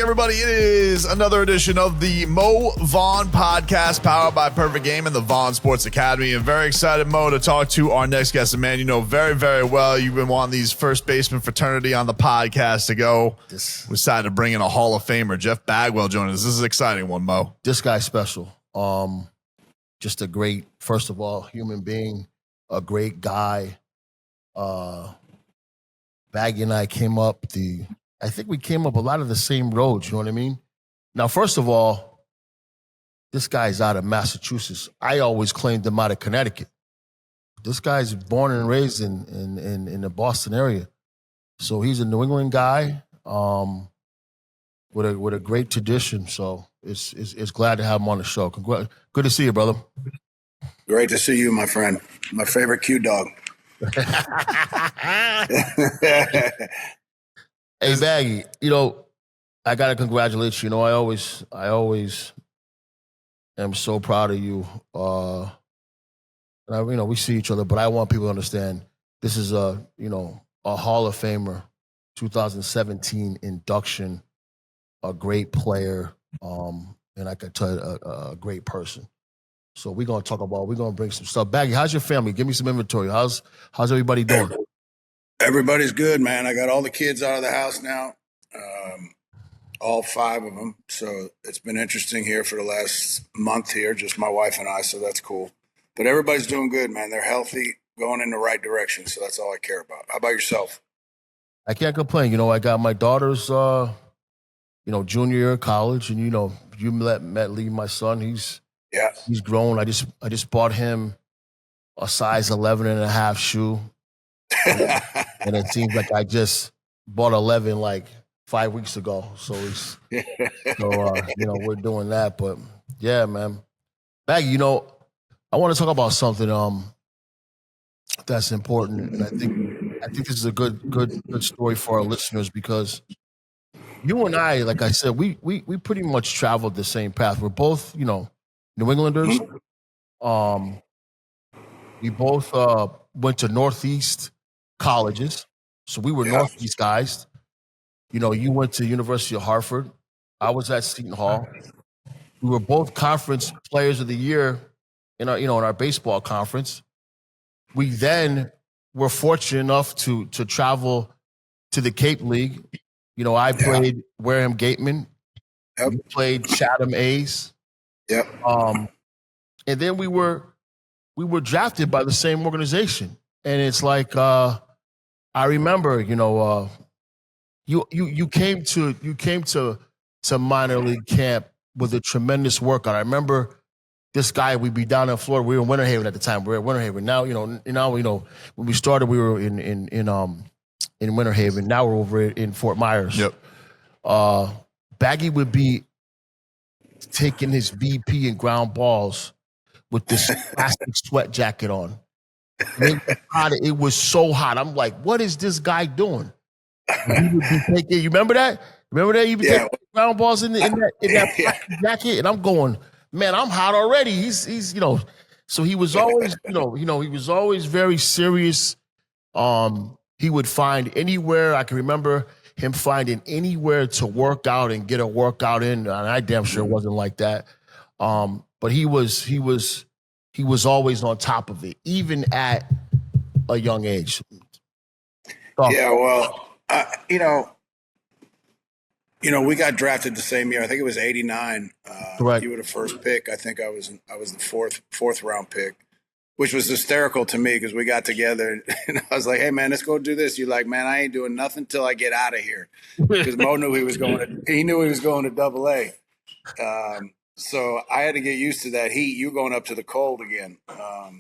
everybody. It is another edition of the Mo Vaughn podcast powered by Perfect Game and the Vaughn Sports Academy. I'm very excited, Mo, to talk to our next guest, a man you know very, very well. You've been wanting these first baseman fraternity on the podcast to go. We decided to bring in a Hall of Famer, Jeff Bagwell, joining us. This is an exciting one, Mo. This guy's special. Just a great, first of all, human being, a great guy. Baggy and I came up I think we came up a lot of the same roads, you know what I mean? Now, first of all, this guy's out of Massachusetts. I always claimed him out of Connecticut. This guy's born and raised in the Boston area. So he's a New England guy with a great tradition. So it's glad to have him on the show. Good to see you, brother. Great to see you, my friend. My favorite Q dog. Hey, Baggy, I got to congratulate you. I always am so proud of you. We see each other, but I want people to understand this is a Hall of Famer, 2017 induction, a great player, and I can tell you a great person. So we're going to bring some stuff. Baggy, how's your family? Give me some inventory. How's everybody doing? Everybody's good, man. I got all the kids out of the house now, all 5 of them. So it's been interesting here for the last month here, just my wife and I, so that's cool. But everybody's doing good, man. They're healthy, going in the right direction, so that's all I care about. How about yourself? I can't complain. I got my daughter's, junior year of college, and, you met Lee, my son. He's grown. I just bought him a size 11 and a half shoe. And it seems like I just bought 11 like 5 weeks ago. So we're doing that. But yeah, man. Baggy, I want to talk about something that's important. And I think this is a good story for our listeners, because you and I, like I said, we pretty much traveled the same path. We're both, New Englanders. We both went to Northeast colleges. So we were Northeast guys. You went to University of Hartford. I was at Seton Hall. We were both conference players of the year in our baseball conference. We then were fortunate enough to travel to the Cape League. I played Wareham Gateman. Yep. You played Chatham A's. Yep. And then we were drafted by the same organization. And it's like I remember, you came to minor league camp with a tremendous workout. I remember this guy. We'd be down in Florida. We were in Winter Haven at the time. We were at Winter Haven. Now, when we started, we were in Winter Haven. Now we're over in Fort Myers. Yep. Baggy would be taking his VP and ground balls with this plastic sweat jacket on. It was so hot. I'm like, what is this guy doing? He would be taking, you remember that? You'd be taking ground balls in that plastic jacket, and I'm going, man, I'm hot already. He's so he was always, he was always very serious. He would find anywhere. I can remember him finding anywhere to work out and get a workout in, and I damn sure it wasn't like that. But he was always on top of it, even at a young age. Yeah, well, we got drafted the same year. I think it was '89. Correct. You were the first pick. I think I was the fourth round pick, which was hysterical to me because we got together and I was like, "Hey, man, let's go do this." You're like, "Man, I ain't doing nothing till I get out of here," because Mo knew he was going to Double A. So I had to get used to that heat. You going up to the cold again. I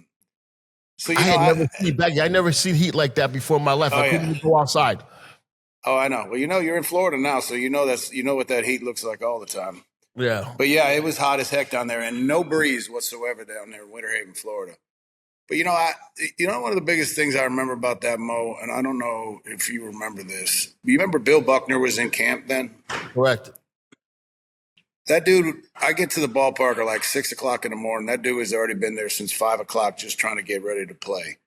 never seen heat like that before in my life. I couldn't even go outside. Oh, I know. Well, you're in Florida now, so you know what that heat looks like all the time. Yeah. But yeah, it was hot as heck down there, and no breeze whatsoever down there in Winter Haven, Florida. But one of the biggest things I remember about that, Mo, and I don't know if you remember this. You remember Bill Buckner was in camp then? Correct. That dude, I get to the ballpark at like 6 o'clock in the morning. That dude has already been there since 5 o'clock just trying to get ready to play.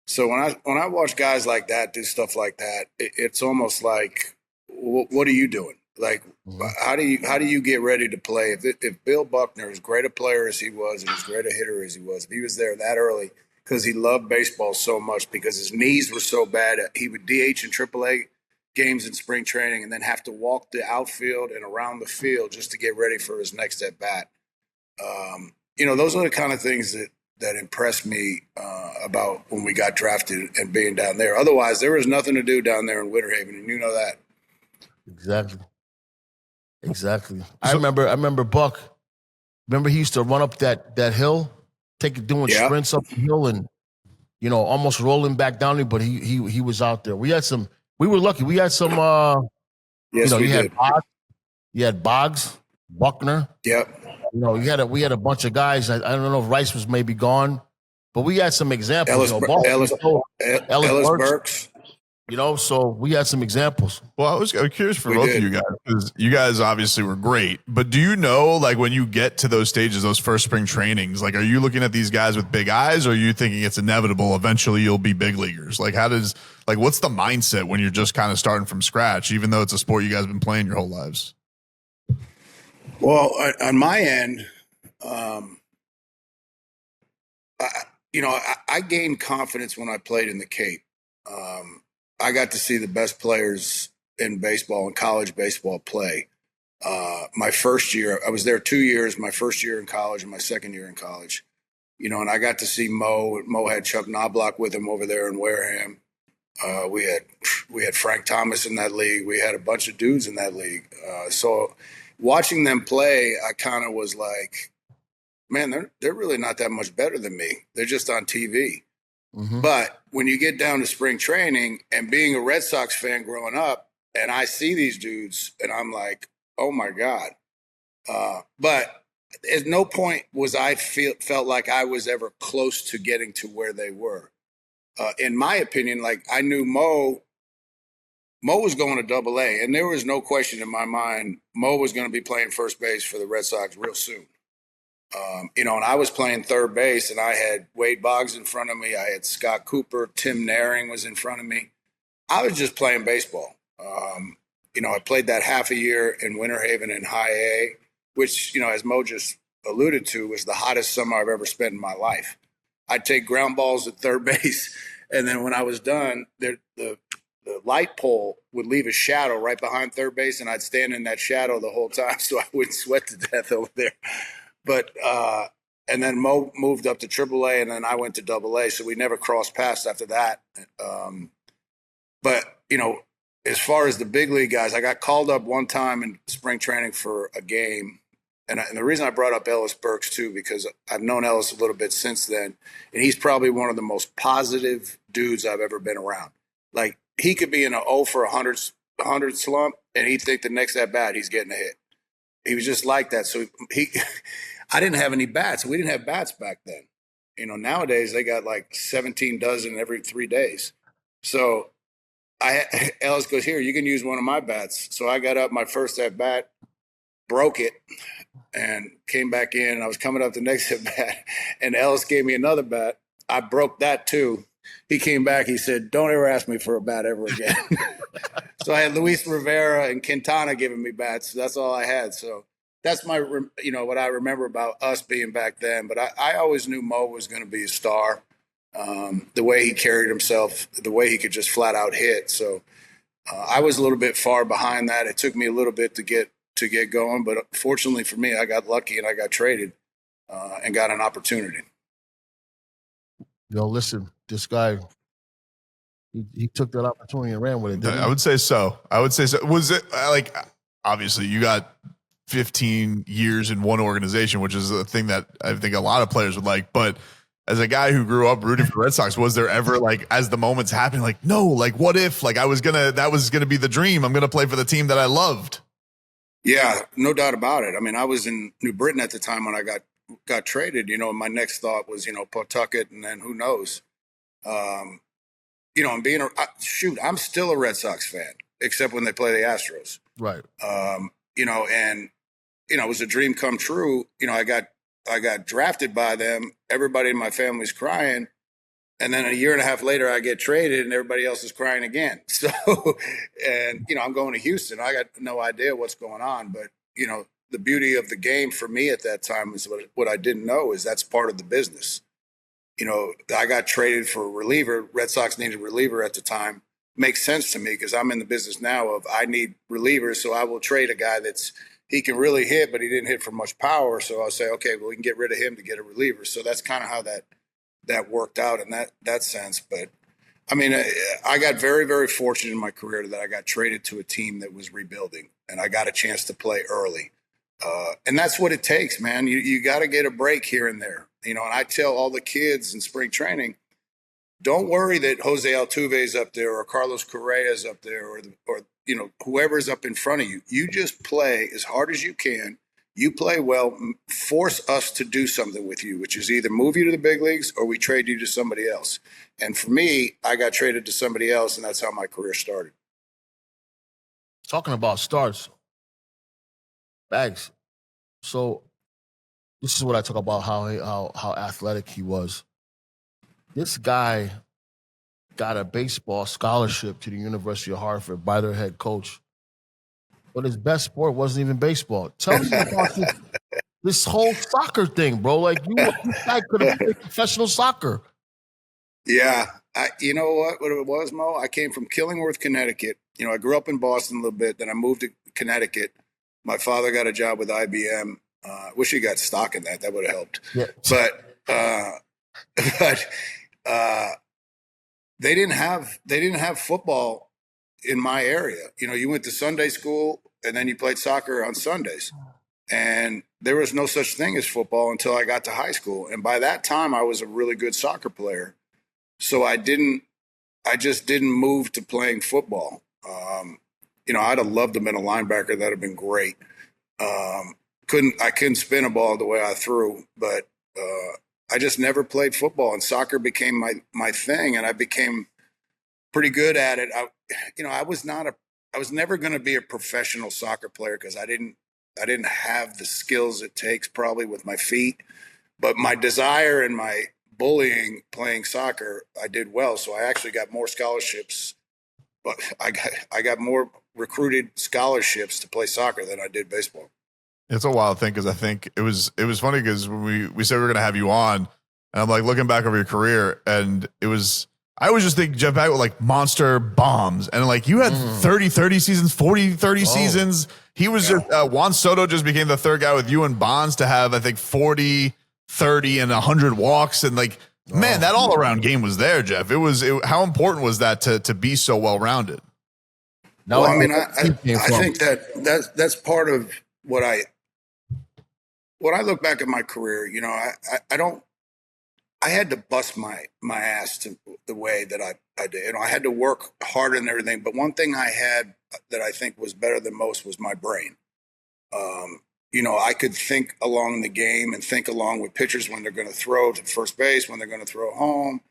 So when I watch guys like that do stuff like that, it's almost like, what are you doing? Like, Mhm. how do you get ready to play? If Bill Buckner, as great a player as he was and as great a hitter as he was, if he was there that early because he loved baseball so much because his knees were so bad, he would DH in AAA games in spring training and then have to walk the outfield and around the field just to get ready for his next at bat. Those are the kind of things that impressed me about when we got drafted and being down there. Otherwise, there was nothing to do down there in Winter Haven, and you know that. Exactly. Exactly. I So remember Buck. Remember he used to run up that hill, doing Yeah. sprints up the hill and almost rolling back down it, but he was out there. We were lucky. We had some Yes, we you had did. Boggs, Buckner. Yep. We had a bunch of guys. I don't know if Rice was maybe gone, but we had some examples. Ellis Ball, Ellis Ellis Burks. Burks. So we had some examples. Well, I was curious for We both did. of you guys because you guys obviously were great. But do you know, like, when you get to those stages, those first spring trainings, like, are you looking at these guys with big eyes, or are you thinking it's inevitable eventually you'll be big leaguers? Like, what's the mindset when you're just kind of starting from scratch, even though it's a sport you guys have been playing your whole lives? Well, on my end, I gained confidence when I played in the Cape. I got to see the best players in baseball and college baseball play. My first year, I was there 2 years, my first year in college and my second year in college. And I got to see Mo. Mo had Chuck Knobloch with him over there in Wareham. We had Frank Thomas in that league. We had a bunch of dudes in that league. So watching them play, I kind of was like, man, they're really not that much better than me. They're just on TV. Mm-hmm. But when you get down to spring training and being a Red Sox fan growing up, and I see these dudes, and I'm like, oh my God. But at no point was I felt like I was ever close to getting to where they were. In my opinion, like I knew Mo was going to Double A, and there was no question in my mind Mo was going to be playing first base for the Red Sox real soon. And I was playing third base, and I had Wade Boggs in front of me. I had Scott Cooper, Tim Naring was in front of me. I was just playing baseball. I played that half a year in Winter Haven in High A, which, as Mo just alluded to, was the hottest summer I've ever spent in my life. I'd take ground balls at third base, and then when I was done, the light pole would leave a shadow right behind third base, and I'd stand in that shadow the whole time so I wouldn't sweat to death over there. But and then Mo moved up to AAA, and then I went to AA, so we never crossed paths after that. But as far as the big league guys, I got called up one time in spring training for a game. And the reason I brought up Ellis Burks, too, because I've known Ellis a little bit since then. And he's probably one of the most positive dudes I've ever been around. Like, he could be in a 0 for 100 slump, and he'd think the next at bat he's getting a hit. He was just like that. So I didn't have any bats. We didn't have bats back then. Nowadays they got like 17 dozen every 3 days. So Ellis goes, here, you can use one of my bats. So I got up my first at bat, broke it, and came back in. I was coming up the next at bat, and Ellis gave me another bat. I broke that too. He came back. He said, don't ever ask me for a bat ever again. So I had Luis Rivera and Quintana giving me bats. That's all I had. So that's what I remember about us being back then. But I always knew Mo was going to be a star. The way he carried himself, the way he could just flat out hit. So I was a little bit far behind that. It took me a little bit to get going, but fortunately for me, I got lucky and I got traded and got an opportunity. Listen, this guy, he took that opportunity and ran with it, didn't he? I would say so. Was it like, obviously you got 15 years in one organization, which is a thing that I think a lot of players would like, but as a guy who grew up rooting for Red Sox, was there ever, like, as the moments happened, like, no, like, what if, like, that was gonna be the dream. I'm gonna play for the team that I loved. Yeah, no doubt about it. I mean, I was in New Britain at the time when I got traded. My next thought was, Pawtucket, and then who knows. And being I'm still a Red Sox fan, except when they play the Astros. Right. It was a dream come true. I got drafted by them. Everybody in my family's crying. And then a year and a half later, I get traded and everybody else is crying again. So, and, I'm going to Houston. I got no idea what's going on. But, the beauty of the game for me at that time is what I didn't know is that's part of the business. I got traded for a reliever. Red Sox needed a reliever at the time. Makes sense to me because I'm in the business now of I need relievers. So I will trade a guy he can really hit, but he didn't hit for much power. So I'll say, okay, well, we can get rid of him to get a reliever. So that's kind of how that worked out in that sense. But I mean, I got very, very fortunate in my career that I got traded to a team that was rebuilding and I got a chance to play early. And that's what it takes, man. You got to get a break here and there. And I tell all the kids in spring training, don't worry that Jose Altuve is up there or Carlos Correa is up there or whoever's up in front of you. You just play as hard as you can. You play well, force us to do something with you, which is either move you to the big leagues or we trade you to somebody else. And for me, I got traded to somebody else, and that's how my career started. Talking about starts, Bags. So this is what I talk about how athletic he was. This guy got a baseball scholarship to the University of Hartford by their head coach. But his best sport wasn't even baseball. Tell me about this whole soccer thing, bro. Like, this guy could have played professional soccer. Yeah. You know what it was, Mo? I came from Killingworth, Connecticut. I grew up in Boston a little bit. Then I moved to Connecticut. My father got a job with IBM. Wish he got stock in that. That would have helped. Yeah. But they didn't have football in my area. You went to Sunday school and then you played soccer on Sundays. And there was no such thing as football until I got to high school. And by that time I was a really good soccer player. So I just didn't move to playing football. I'd have loved to have been a linebacker. That'd have been great. I couldn't spin a ball the way I threw, but I just never played football, and soccer became my thing, and I became pretty good at it. I was never going to be a professional soccer player because I didn't have the skills it takes probably with my feet, but my desire and my bullying playing soccer, I did well. So I actually got more scholarships, but I got more recruited scholarships to play soccer than I did baseball. It's a wild thing because I think it was funny because when we said we were going to have you on, and I'm like looking back over your career, and I was just thinking Jeff Bagwell like monster bombs, and like you had 30 seasons, 40 seasons. He was just Juan Soto just became the third guy with you and Bonds to have I think 40, 30, and 100 walks, and like man, that all around game was there, Jeff. How important was that to be so well rounded? No, well, I mean I think that's part of what when I look back at my career, I had to bust my ass to the way that I did. I had to work harder and everything. But one thing I had that I think was better than most was my brain. I could think along the game and think along with pitchers when they're going to throw to first base, when they're going to throw home,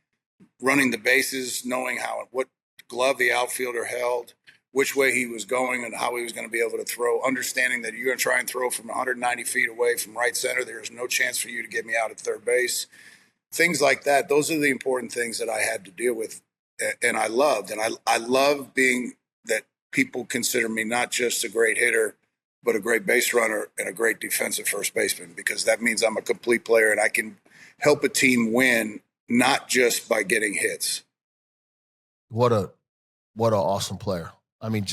running the bases, knowing what glove the outfielder held, which way he was going and how he was going to be able to throw, understanding that you're going to try and throw from 190 feet away from right center. There's no chance for you to get me out at third base. Things like that. Those are the important things that I had to deal with. And I loved. And I love being that people consider me not just a great hitter, but a great base runner and a great defensive first baseman, because that means I'm a complete player and I can help a team win, not just by getting hits. What an awesome player. I mean,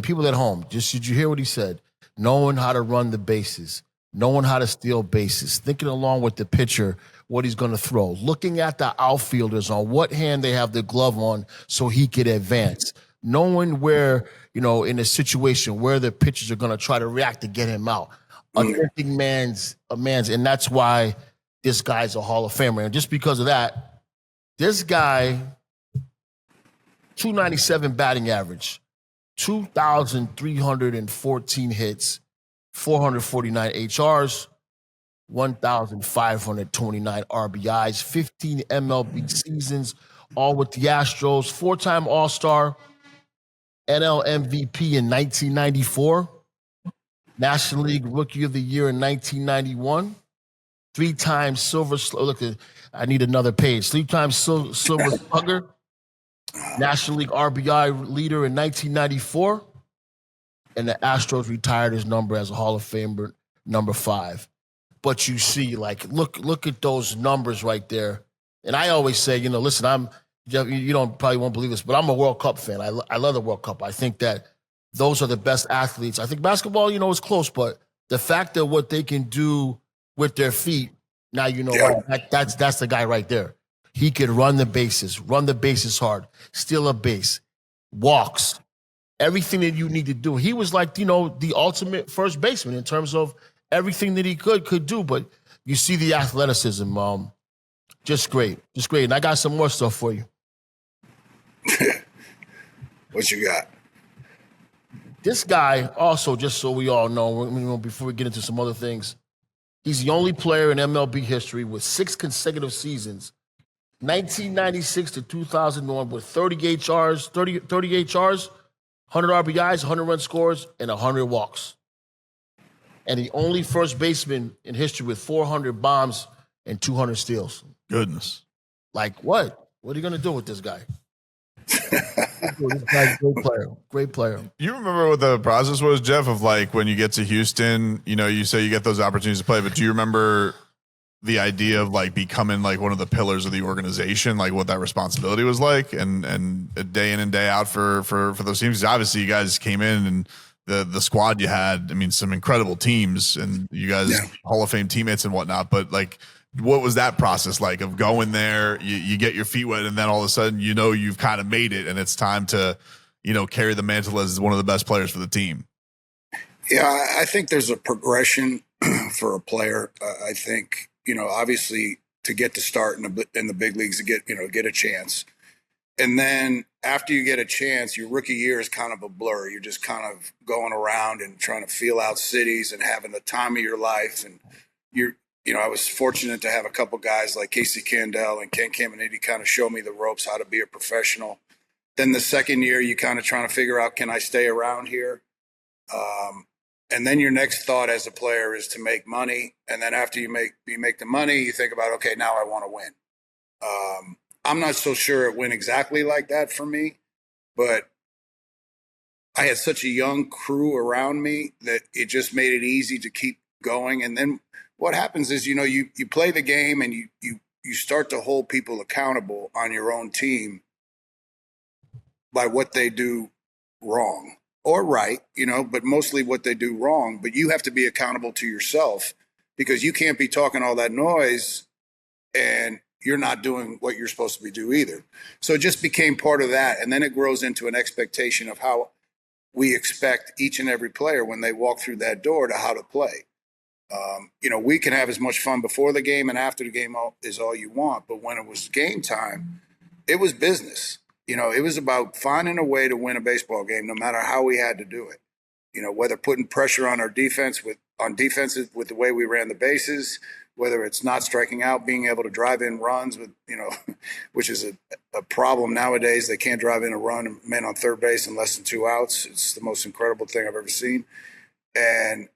people at home, did you hear what he said? Knowing how to run the bases, knowing how to steal bases, thinking along with the pitcher what he's going to throw, looking at the outfielders on what hand they have the glove on so he could advance, knowing where, in a situation where the pitchers are going to try to react to get him out. Unthinking man's, and that's why this guy's a Hall of Famer. And just because of that, this guy, 297 batting average, 2,314 hits, 449 HRs, 1,529 RBIs, 15 MLB seasons, all with the Astros, 4-time All-Star, NL MVP in 1994, National League Rookie of the Year in 1991, 3-time silver. Look, I need another page. 3-time silver slugger, National League RBI leader in 1994, and the Astros retired his number as a Hall of Famer, number 5. But you see, like, look at those numbers right there. And I always say, listen, you probably won't believe this, but I'm a World Cup fan. I love the World Cup. I think that those are the best athletes. I think basketball, is close, but the fact that what they can do with their feet, now that's the guy right there. He could run the bases hard, steal a base, walks, everything that you need to do. He was like, the ultimate first baseman in terms of everything that he could do. But you see the athleticism, just great. And I got some more stuff for you. What you got? This guy also, just so we all know, before we get into some other things, he's the only player in MLB history with 6 consecutive seasons, 1996 to 2001, with 38 chars, 100 RBIs, 100 run scores, and 100 walks. And the only first baseman in history with 400 bombs and 200 steals. Goodness. Like, what? What are you going to do with this guy? This guy's a great player. You remember what the process was, Jeff, of like when you get to Houston, you say you get those opportunities to play, but do you remember the idea of like becoming like one of the pillars of the organization, like what that responsibility was like and day in and day out for those teams? Because obviously you guys came in and the squad you had, I mean, some incredible teams and you guys Hall of Fame teammates and whatnot, but like, what was that process like of going there, you get your feet wet and then all of a sudden, you've kind of made it and it's time to, carry the mantle as one of the best players for the team? Yeah, I think there's a progression for a player. I think, obviously to get to start in the big leagues, to get a chance. And then after you get a chance, your rookie year is kind of a blur. You're just kind of going around and trying to feel out cities and having the time of your life. And I was fortunate to have a couple guys like Casey Candell and Ken Caminiti kind of show me the ropes, how to be a professional. Then the second year, you kind of trying to figure out, can I stay around here? And then your next thought as a player is to make money. And then after you make the money, you think about, okay, now I want to win. I'm not so sure it went exactly like that for me, but I had such a young crew around me that it just made it easy to keep going. And then what happens is, you play the game and you start to hold people accountable on your own team by what they do wrong or right, but mostly what they do wrong. But you have to be accountable to yourself because you can't be talking all that noise and you're not doing what you're supposed to be doing either. So it just became part of that. And then it grows into an expectation of how we expect each and every player when they walk through that door to how to play. We can have as much fun before the game and after the game is all you want. But when it was game time, it was business. It was about finding a way to win a baseball game, no matter how we had to do it. Whether putting pressure on our defense with the way we ran the bases, whether it's not striking out, being able to drive in runs with, which is a problem nowadays. They can't drive in a run, men on third base in less than 2 outs. It's the most incredible thing I've ever seen. And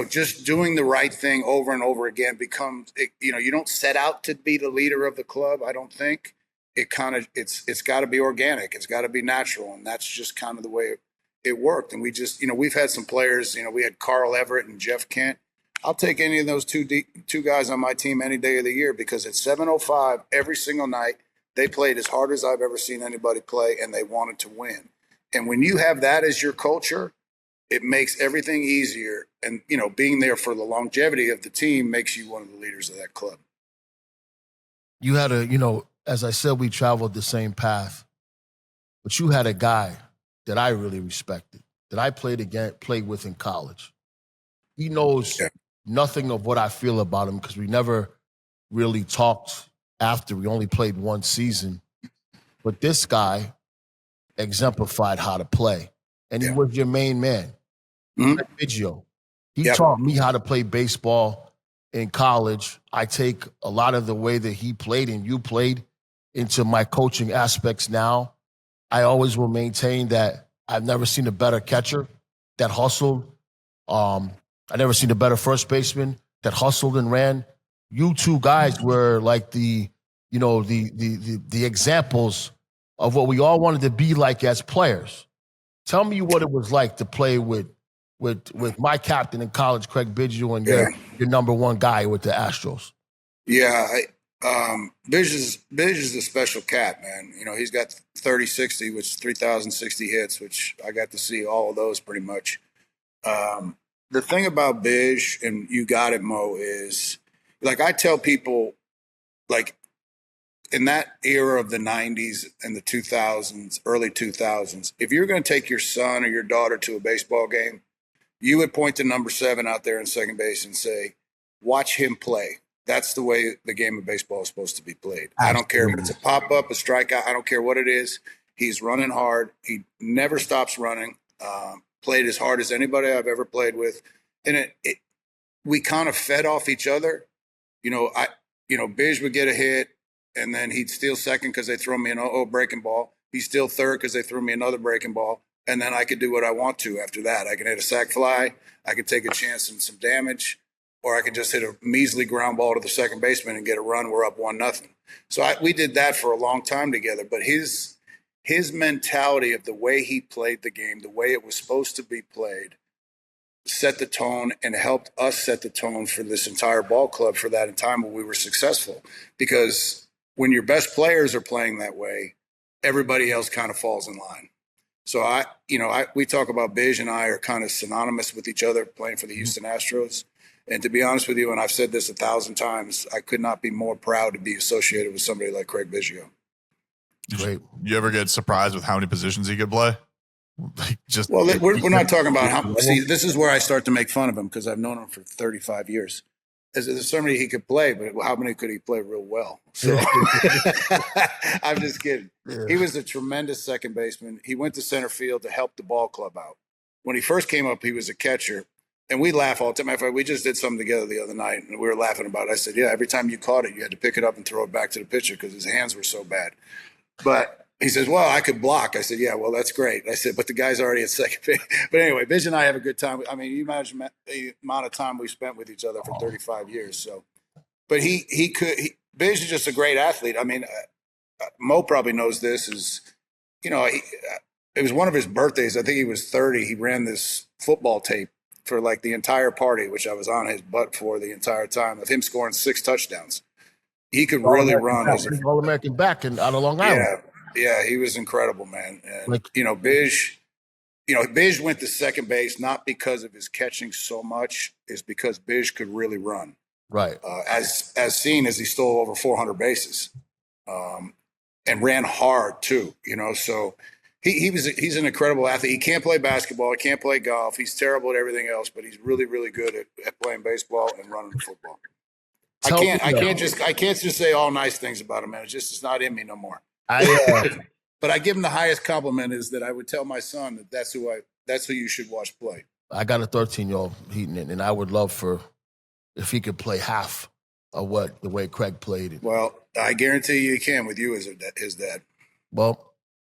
just doing the right thing over and over again becomes, you don't set out to be the leader of the club. I don't think it's got to be organic. It's got to be natural. And that's just kind of the way it worked. And we just, we've had some players, we had Carl Everett and Jeff Kent. I'll take any of those two guys on my team any day of the year because at 7:05 every single night, they played as hard as I've ever seen anybody play and they wanted to win. And when you have that as your culture, it makes everything easier. And, being there for the longevity of the team makes you one of the leaders of that club. You had as I said, we traveled the same path, but you had a guy that I really respected, that I played with in college. He knows nothing of what I feel about him because we never really talked after. We only played one season. But this guy exemplified how to play. And he was your main man. Biggio. He taught me how to play baseball in college. I take a lot of the way that he played and you played into my coaching aspects now. I always will maintain that I've never seen a better catcher that hustled. I never seen a better first baseman that hustled and ran. you two guys were like the examples of what we all wanted to be like as players. Tell me what it was like to play with my captain in college, Craig Biggio, and your number one guy with the Astros. Yeah, Biggio is a special cat, man. You know, he's got 30-60, which is 3,060 hits, which I got to see all of those pretty much. The thing about Biggio, and you got it, Mo, is like I tell people, like in that era of the 90s and the 2000s, early 2000s, if you're going to take your son or your daughter to a baseball game, you would point to number 7 out there in second base and say, watch him play. That's the way the game of baseball is supposed to be played. I don't care if it's a pop-up, a strikeout. I don't care what it is. He's running hard. He never stops running. Played as hard as anybody I've ever played with. And we kind of fed off each other. Bish would get a hit, and then he'd steal second because they throw me an breaking ball. He'd steal third because they threw me another breaking ball. And then I could do what I want to after that. I can hit a sac fly. I could take a chance and some damage. Or I could just hit a measly ground ball to the second baseman and get a run. We're up 1-0. So we did that for a long time together. But his mentality of the way he played the game, the way it was supposed to be played, set the tone and helped us set the tone for this entire ball club for that time when we were successful. Because when your best players are playing that way, everybody else kind of falls in line. So we talk about Biggio and I are kind of synonymous with each other playing for the Houston Astros. And to be honest with you, and I've said this 1,000 times, I could not be more proud to be associated with somebody like Craig Biggio. Great. You ever get surprised with how many positions he could play? We're not talking about how. See, this is where I start to make fun of him because I've known him for 35 years. There's so many he could play, but how many could he play real well? So I'm just kidding. Yeah. He was a tremendous second baseman. He went to center field to help the ball club out. When he first came up, he was a catcher. And we laugh all the time. We just did something together the other night, and we were laughing about it. I said, yeah, every time you caught it, you had to pick it up and throw it back to the pitcher because his hands were so bad. But he says, well, I could block. I said, yeah, well, that's great. I said, but the guy's already at second base. But anyway, Biz and I have a good time. I mean, you imagine the amount of time we spent with each other for 35 years. So, but Biz is just a great athlete. I mean, Mo probably knows this it was one of his birthdays. I think he was 30. He ran this football tape for like the entire party, which I was on his butt for the entire time, of him scoring 6 touchdowns. He could really run as an All-American back out of Long Island. Yeah, he was incredible, man. And Bish went to second base not because of his catching so much, is because Bish could really run. Right. As seen as he stole over 400 bases, and ran hard too. So. He's an incredible athlete. He can't play basketball. He can't play golf. He's terrible at everything else, but he's really, really good at playing baseball and running the football. I can't just say all nice things about him, man. It's not in me no more. But I give him the highest compliment is that I would tell my son that's who you should watch play. I got a 13-year-old Heaton, and I would love if he could play half of the way Craig played it. Well, I guarantee you he can with you as his dad. Well,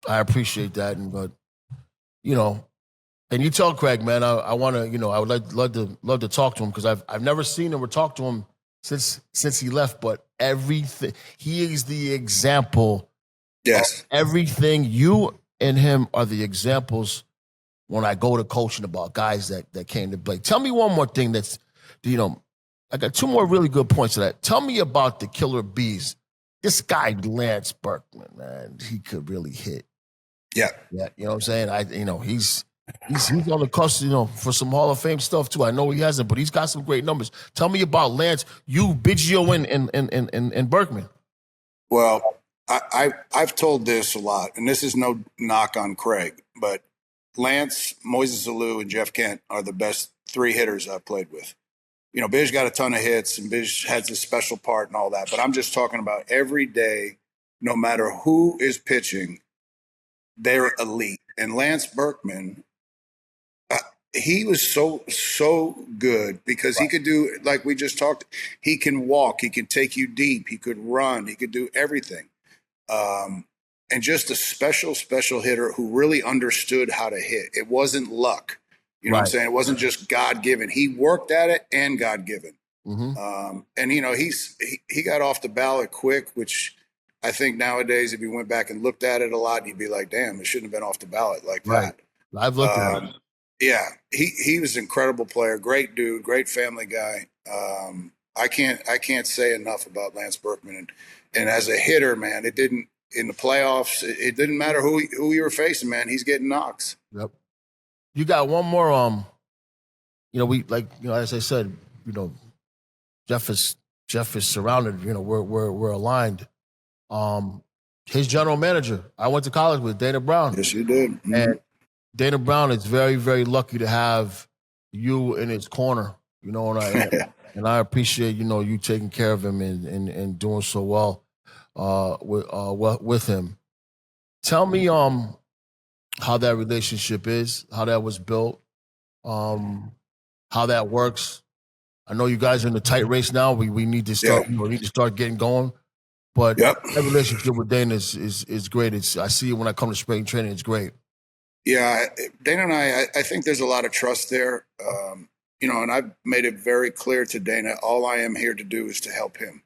I appreciate that, but and you tell Craig, man, I want to, I would love to talk to him because I've never seen him or talked to him since he left. But everything, he is the example. Yes, everything. You and him are the examples when I go to coaching about guys that came to play. Tell me one more thing that's, I got 2 more really good points to that. Tell me about the killer bees. This guy, Lance Berkman, man, he could really hit. Yeah. Yeah. You know what I'm saying? He's on the cusp, for some Hall of Fame stuff too. I know he hasn't, but he's got some great numbers. Tell me about Lance, Biggio, and Berkman. Well, I've told this a lot, and this is no knock on Craig, but Lance, Moises Alou, and Jeff Kent are the best 3 hitters I've played with. Bish got a ton of hits, and Bish has this special part and all that. But I'm just talking about every day, no matter who is pitching, they're elite. And Lance Berkman, he was so good because he could do, like we just talked, he can walk, he can take you deep, he could run, he could do everything. And just a special hitter who really understood how to hit. It wasn't luck. You know what I'm saying? It wasn't just God-given. He worked at it and God-given. And he got off the ballot quick, which I think nowadays, if you went back and looked at it a lot, you'd be like, damn, it shouldn't have been off the ballot like Right. that. I've looked at it. Yeah, he was an incredible player, great dude, great family guy. I can't say enough about Lance Berkman, and as a hitter, man, it didn't in the playoffs. It didn't matter who you were facing, man. He's getting knocks. Yep. You got one more. As I said, Jeff is surrounded. We're aligned. His general manager, I went to college with Dana Brown. Yes, you did. Mm-hmm. And Dana Brown is very, very lucky to have you in his corner. And I appreciate you taking care of him and doing so well with him. Tell me how that relationship is, how that was built, how that works. I know you guys are in a tight race now. We need to start. We need to start getting going. But that relationship with Dana is great. I see it when I come to spring training. It's great. Yeah, Dana and I think there's a lot of trust there. And I've made it very clear to Dana, all I am here to do is to help him.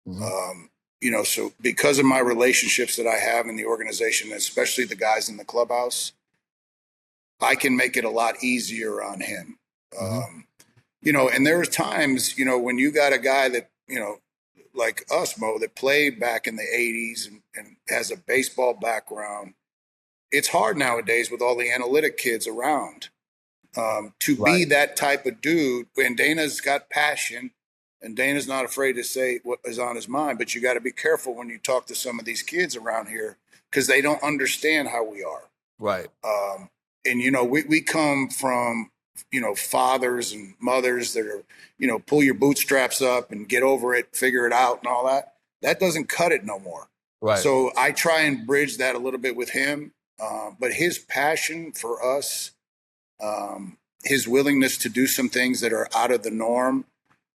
Mm-hmm. So because of my relationships that I have in the organization, especially the guys in the clubhouse, I can make it a lot easier on him. Mm-hmm. And there was times, when you got a guy that, like us, Mo, that played back in the 80s and has a baseball background. It's hard nowadays with all the analytic kids around to be that type of dude. And Dana's got passion, and Dana's not afraid to say what is on his mind. But you got to be careful when you talk to some of these kids around here because they don't understand how we are. Right. We come from fathers and mothers that are pull your bootstraps up and get over it, figure it out, and all that. That doesn't cut it no more. Right. So I try and bridge that a little bit with him. But his passion for us, his willingness to do some things that are out of the norm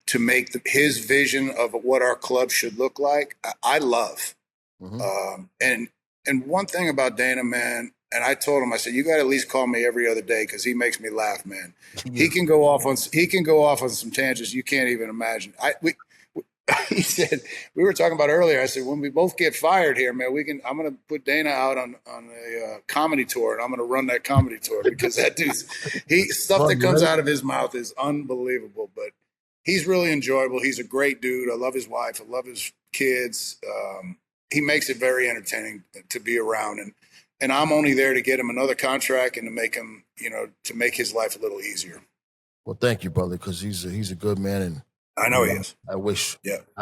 to make his vision of what our club should look like, I love. Mm-hmm. And one thing about Dana, man, and I told him, I said, you got to at least call me every other day because he makes me laugh, man. Yeah. He can go off on some tangents you can't even imagine. He said, we were talking about earlier, I said, when we both get fired here, man, I'm going to put Dana out on a comedy tour, and I'm going to run that comedy tour because that dude's stuff that comes out of his mouth is unbelievable, but he's really enjoyable. He's a great dude. I love his wife. I love his kids. He makes it very entertaining to be around, and I'm only there to get him another contract and to make him, to make his life a little easier. Well, thank you, brother, because he's a good man, and I know he is. I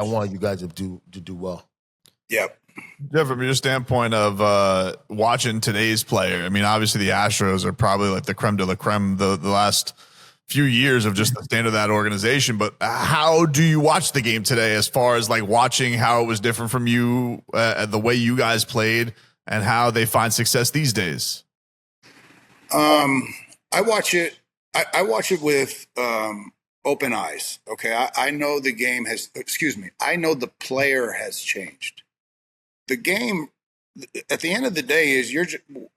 want you guys to do well. Yeah. Jeff, from your standpoint of watching today's player, I mean, obviously the Astros are probably like the creme de la creme the last few years of just the standard of that organization. But how do you watch the game today as far as like watching how it was different from you, the way you guys played and how they find success these days? I watch it. I watch it with open eyes. Okay. I know the game I know the player has changed. The game at the end of the day is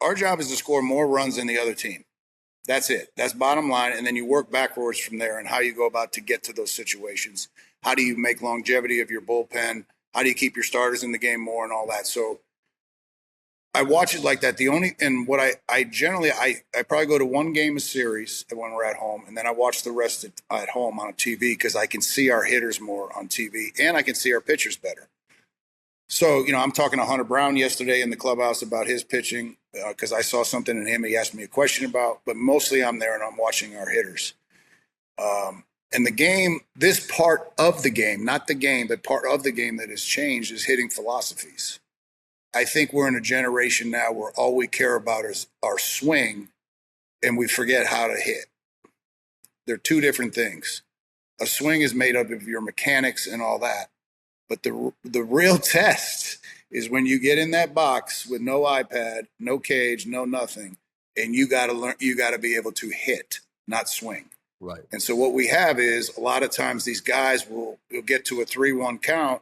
our job is to score more runs than the other team. That's it. That's bottom line. And then you work backwards from there and how you go about to get to those situations. How do you make longevity of your bullpen? How do you keep your starters in the game more and all that? So I watch it like that. I generally probably go to one game a series when we're at home, and then I watch the rest at home on a TV because I can see our hitters more on TV and I can see our pitchers better. So, I'm talking to Hunter Brown yesterday in the clubhouse about his pitching because I saw something in him he asked me a question about, but mostly I'm there and I'm watching our hitters. And the game, this part of the game, not the game, but part of the game that has changed is hitting philosophies. I think we're in a generation now where all we care about is our swing and we forget how to hit. They're two different things. A swing is made up of your mechanics and all that. But the real test is when you get in that box with no iPad, no cage, no nothing, and you got to be able to hit, not swing. Right. And so what we have is a lot of times these guys will get to a 3-1 count.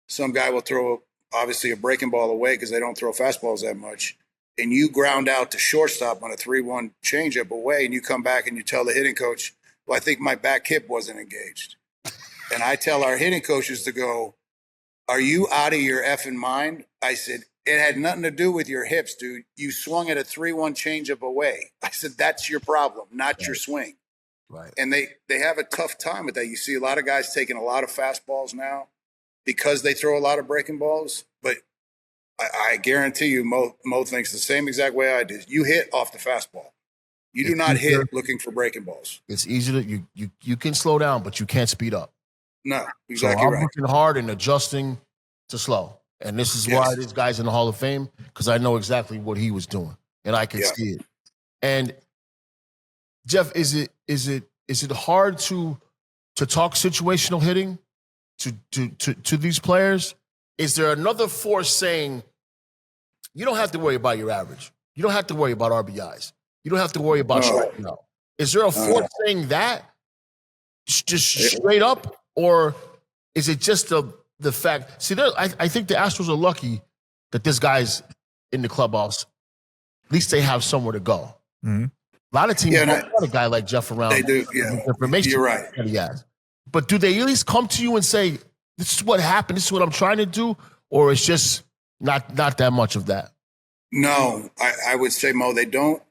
Some guy will throw obviously a breaking ball away because they don't throw fastballs that much. And you ground out to shortstop on a 3-1 changeup away, and you come back and you tell the hitting coach, well, I think my back hip wasn't engaged. And I tell our hitting coaches to go, are you out of your effing mind? I said, it had nothing to do with your hips, dude. You swung at a 3-1 changeup away. I said, that's your problem, not your swing. Right. And they have a tough time with that. You see a lot of guys taking a lot of fastballs now because they throw a lot of breaking balls. But I guarantee you, Mo thinks the same exact way I do. You hit off the fastball. You do not hit looking for breaking balls. It's easy to you can slow down, but you can't speed up. No, exactly so I'm right. working hard and adjusting to slow. And this is why this guy's in the Hall of Fame, because I know exactly what he was doing. And I can see it. And Jeff, is it hard to talk situational hitting to these players? Is there another force saying you don't have to worry about your average? You don't have to worry about RBIs. You don't have to worry about striking out. Is there a force saying that just straight up, or is it just the fact? See, I think the Astros are lucky that this guy's in the clubhouse. At least they have somewhere to go. Mm-hmm. A lot of teams don't want a guy like Jeff around. They do, Information you're right. But do they at least come to you and say, this is what happened, this is what I'm trying to do? Or it's just not that much of that? No, I would say, Mo, they don't.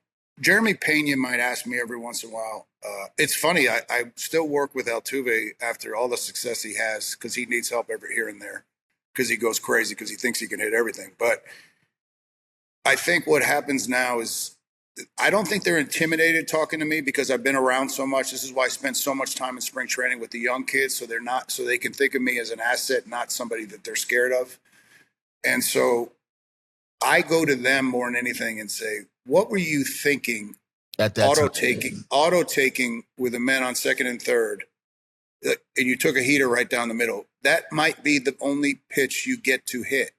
Jeremy Pena might ask me every once in a while. It's funny, I still work with Altuve after all the success he has because he needs help every here and there because he goes crazy because he thinks he can hit everything. But I think what happens now is I don't think they're intimidated talking to me because I've been around so much. This is why I spent so much time in spring training with the young kids, so they can think of me as an asset, not somebody that they're scared of. And so I go to them more than anything and say, what were you thinking at that auto taking with a man on second and third, and you took a heater right down the middle? That might be the only pitch you get to hit,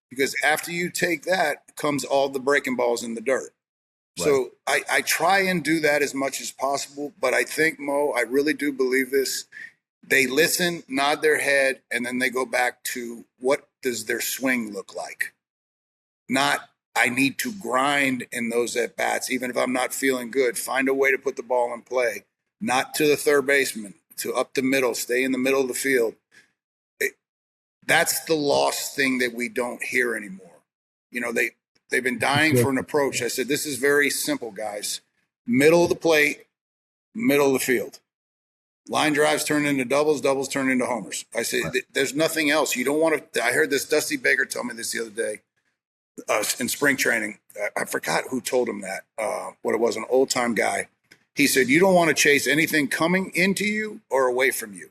because after you take that comes all the breaking balls in the dirt. Right. So I try and do that as much as possible, but I think, Mo, I really do believe this. They listen, nod their head, and then they go back to what does their swing look like? Not, I need to grind in those at-bats, even if I'm not feeling good. Find a way to put the ball in play, not to the third baseman, to up the middle, stay in the middle of the field. That's the lost thing that we don't hear anymore. You know, they've been dying for an approach. I said, this is very simple, guys. Middle of the plate, middle of the field. Line drives turn into doubles, doubles turn into homers. I said, there's nothing else. You don't want to. I heard this Dusty Baker tell me this the other day in spring training. I forgot who told him that, what it was, an old-time guy. He said, you don't want to chase anything coming into you or away from you,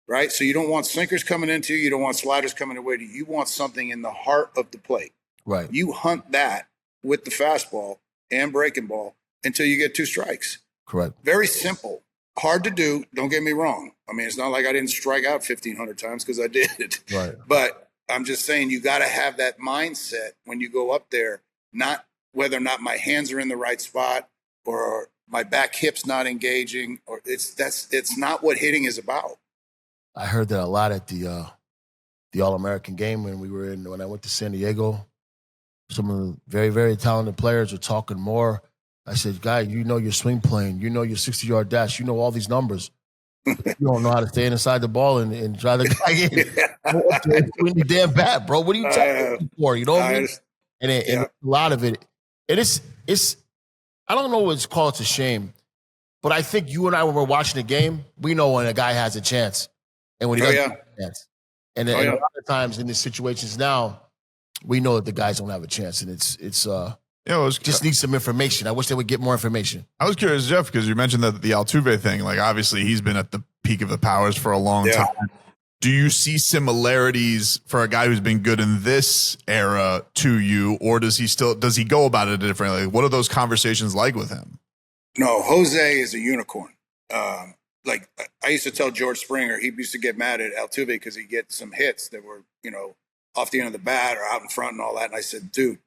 right? So you don't want sinkers coming into you. You don't want sliders coming away to you. You want something in the heart of the plate. Right. You hunt that with the fastball and breaking ball until you get 2 strikes. Correct. Very simple. Hard to do. Don't get me wrong. I mean, it's not like I didn't strike out 1,500 times because I did. Right. But I'm just saying you got to have that mindset when you go up there, not whether or not my hands are in the right spot or my back hip's not engaging, or it's not what hitting is about. I heard that a lot at the All-American game when I went to San Diego. Some of the very, very talented players were talking more. I said, guy, you know your swing plane, you know your 60-yard dash, you know all these numbers. You don't know how to stand inside the ball and try the guy in. Swing your damn bat, bro. What are you talking for? You know what I mean? And a lot of it, it's I don't know what it's called. It's a shame. But I think you and I, when we're watching the game, we know when a guy has a chance and when he doesn't have a chance. And a lot of times in these situations now, we know that the guys don't have a chance, and it's just need some information. I wish they would get more information. I was curious, Jeff, because you mentioned that the Altuve thing, like obviously he's been at the peak of the powers for a long time. Do you see similarities for a guy who's been good in this era to you, or does he go about it differently? What are those conversations like with him? No, Jose is a unicorn. Like I used to tell George Springer, he used to get mad at Altuve because he'd get some hits that were, off the end of the bat or out in front and all that. And I said, dude,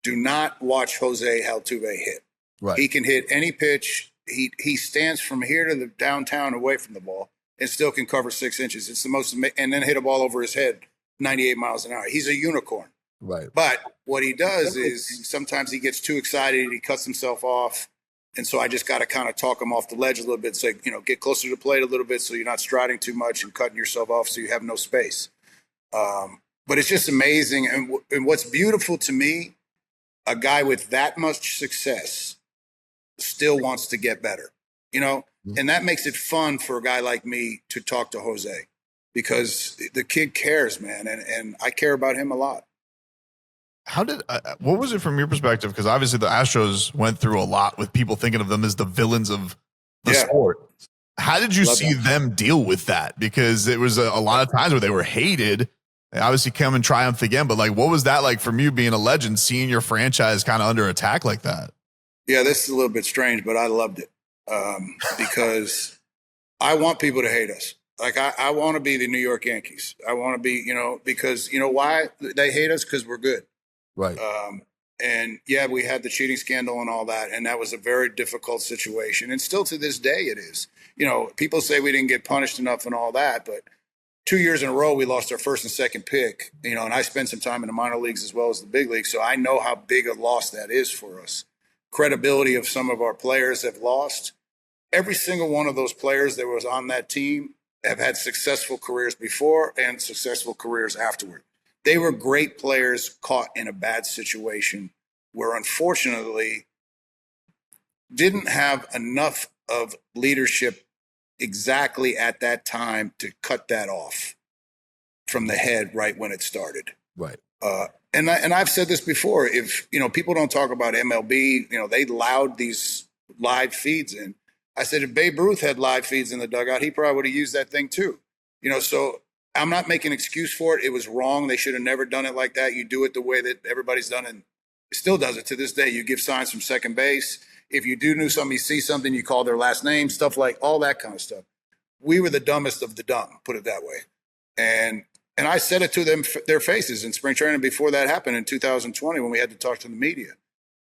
do not watch Jose Altuve hit. Right. He can hit any pitch. He stands from here to the downtown away from the ball and still can cover 6 inches. It's the most, and then hit a ball over his head, 98 miles an hour. He's a unicorn. Right. But what he does is sometimes he gets too excited. He cuts himself off. And so I just got to kind of talk them off the ledge a little bit, say, get closer to the plate a little bit so you're not striding too much and cutting yourself off so you have no space. But it's just amazing. And what's beautiful to me, a guy with that much success still wants to get better, and that makes it fun for a guy like me to talk to Jose because the kid cares, man. And I care about him a lot. What was it from your perspective? Because obviously the Astros went through a lot with people thinking of them as the villains of the sport. How did you see them deal with that? Because it was a lot of times where they were hated. They obviously come and triumph again, but like, what was that like from you being a legend, seeing your franchise kind of under attack like that? Yeah, this is a little bit strange, but I loved it because I want people to hate us. Like I want to be the New York Yankees. I want to be, because why they hate us? Because we're good. Right. And yeah, we had the cheating scandal and all that, and that was a very difficult situation. And still to this day, it is. People say we didn't get punished enough and all that, but 2 years in a row, we lost our first and second pick, and I spent some time in the minor leagues as well as the big leagues. So I know how big a loss that is for us. Credibility of some of our players have lost. Every single one of those players that was on that team have had successful careers before and successful careers afterward. They were great players caught in a bad situation where unfortunately didn't have enough of leadership exactly at that time to cut that off from the head right when it started. Right. And I've said this before, if, people don't talk about MLB, they allowed these live feeds in. I said, if Babe Ruth had live feeds in the dugout, he probably would have used that thing too. So I'm not making an excuse for it. It was wrong. They should have never done it like that. You do it the way that everybody's done it. And still does it to this day. You give signs from second base. If you do know somebody, see something, you call their last name, stuff like all that kind of stuff. We were the dumbest of the dumb, put it that way. And I said it to them, their faces in spring training before that happened in 2020 when we had to talk to the media.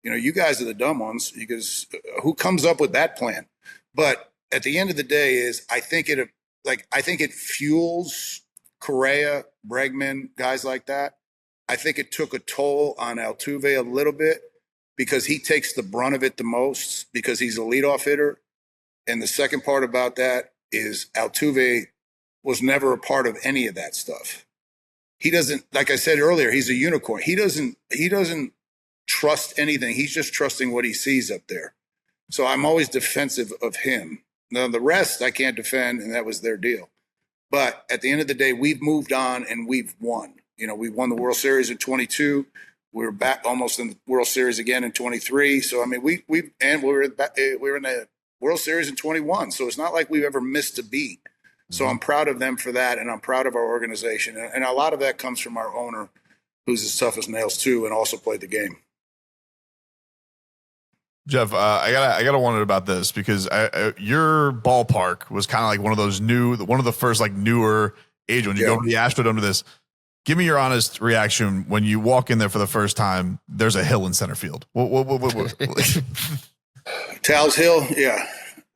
You guys are the dumb ones because who comes up with that plan? But at the end of the day I think it fuels Correa, Bregman, guys like that. I think it took a toll on Altuve a little bit because he takes the brunt of it the most because he's a leadoff hitter. And the second part about that is Altuve was never a part of any of that stuff. He doesn't, like I said earlier, he's a unicorn. He doesn't trust anything. He's just trusting what he sees up there. So I'm always defensive of him. Now the rest I can't defend, and that was their deal. But at the end of the day, we've moved on and we've won. We won the World Series in 22. We were back almost in the World Series again in 23. So I mean, we were in the World Series in 21. So it's not like we've ever missed a beat. So I'm proud of them for that, and I'm proud of our organization. And a lot of that comes from our owner, who's as tough as nails too, and also played the game. Jeff, I gotta wonder about this because your ballpark was kind of like one of the first like newer age when you go to the Astrodome to this. Give me your honest reaction when you walk in there for the first time. There's a hill in center field. What? Tal's Hill, yeah.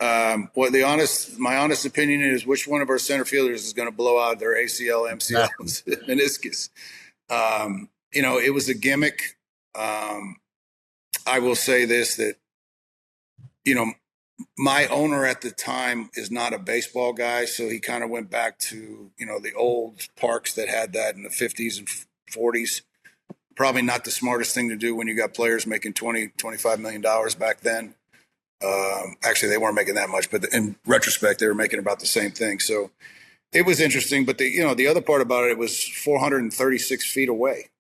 My honest opinion is which one of our center fielders is going to blow out their ACL, MCL, meniscus. It was a gimmick. I will say this, that, my owner at the time is not a baseball guy. So he kind of went back to, the old parks that had that in the 50s and 40s. Probably not the smartest thing to do when you got players making $25 million back then. Actually, they weren't making that much, but in retrospect, they were making about the same thing. So it was interesting. But the other part about it was 436 feet away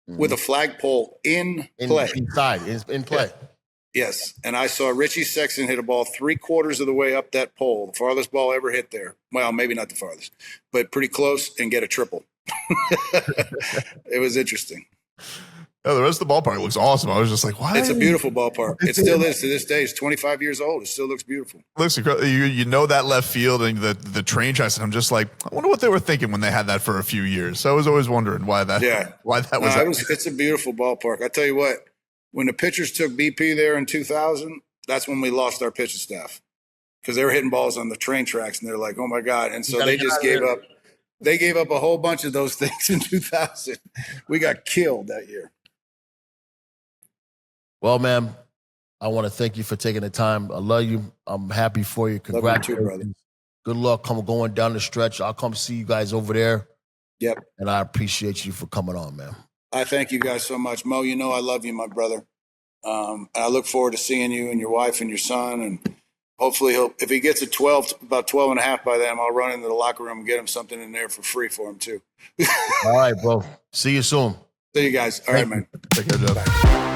with a flagpole in play. In play. Yeah. Yes. And I saw Richie Sexton hit a ball 3/4 of the way up that pole, the farthest ball ever hit there. Well, maybe not the farthest, but pretty close, and get a triple. It was interesting. Oh, the rest of the ballpark looks awesome. I was just like, why? It's a beautiful ballpark. It still is to this day. It's 25 years old. It still looks beautiful. Looks incredible. You know that left field and the train tracks, and I'm just like, I wonder what they were thinking when they had that for a few years. So I was always wondering why that was. It's a beautiful ballpark. I tell you what, when the pitchers took BP there in 2000, that's when we lost our pitching staff because they were hitting balls on the train tracks, and they're like, oh my God. And so they just gave up. They gave up a whole bunch of those things in 2000. We got killed that year. Well, man, I want to thank you for taking the time. I love you. I'm happy for you. Love Congratulations. you too, brother. Good luck going down the stretch. I'll come see you guys over there. Yep. And I appreciate you for coming on, man. I thank you guys so much. Mo, you know I love you, my brother. And I look forward to seeing you and your wife and your son. And hopefully if he gets about 12 and a half by then, I'll run into the locker room and get him something in there for free for him too. All right, bro. See you soon. See you guys. All right, man. Take care, Jeff.